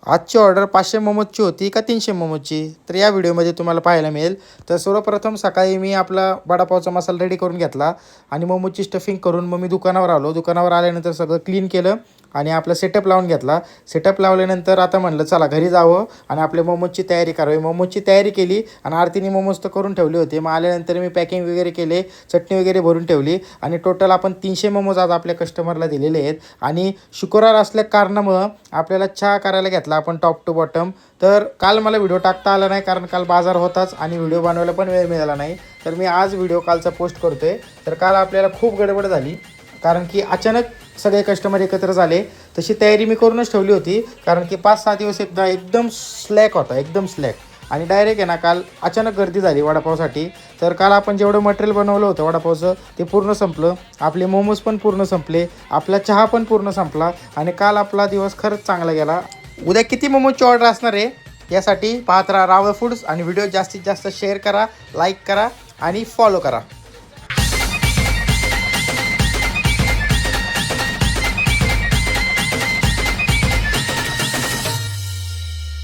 आजची ऑर्डर 500 मोमोजची होती का 300 मोमोजची, तर या व्हिडिओमध्ये तुम्हाला पाहायला मिळेल. तर सर्वप्रथम सकाळी मी आपला वडापावचा मसाला रेडी करून घेतला आणि मोमोजची स्टफिंग करून मग मी दुकानावर आलो. दुकानावर आल्यानंतर सगळं क्लीन केलं आणि आपला सेटअप लावून घेतला. सेटअप लावल्यानंतर आता म्हणलं चला घरी जावं आणि आपल्या मोमोजची तयारी करावी. मोमोजची तयारी केली आणि आरतीने मोमोज तर करून ठेवले होते. मग आल्यानंतर मी पॅकिंग वगैरे केले, चटणी वगैरे भरून ठेवली आणि टोटल आपण 300 मोमोज आज आपल्या कस्टमरला दिलेले आहेत. आणि शुक्रवार असल्या कारणामुळं आपल्याला चहा करायला घेतला आपण टॉप टू बॉटम. तर काल मला व्हिडिओ टाकता आला नाही कारण काल बाजार होताच आणि व्हिडिओ बनवायला पण वेळ मिळाला नाही. तर मी आज व्हिडिओ कालचा पोस्ट करतो आहे. तर काल आपल्याला खूप गडबड झाली कारण की अचानक सगळे कस्टमर एकत्र झाले. तशी तयारी मी करूनच ठेवली होती कारण की 5-6 दिवस एकदम स्लॅक होता, एकदम स्लॅक. आणि डायरेक्ट आहे ना काल अचानक गर्दी झाली वडापावसाठी. तर काल आपण जेवढं मटेरियल बनवलं होतं वडापावचं ते पूर्ण संपलं. आपले मोमोज पण पूर्ण संपले, आपला चहा पण पूर्ण संपला आणि काल आपला दिवस खरंच चांगला गेला. उद्या किती मोमोजची ऑर्डर असणार आहे यासाठी पाहत राहा रावळ फूड्स आणि व्हिडिओ जास्तीत जास्त शेअर करा, लाईक करा आणि फॉलो करा.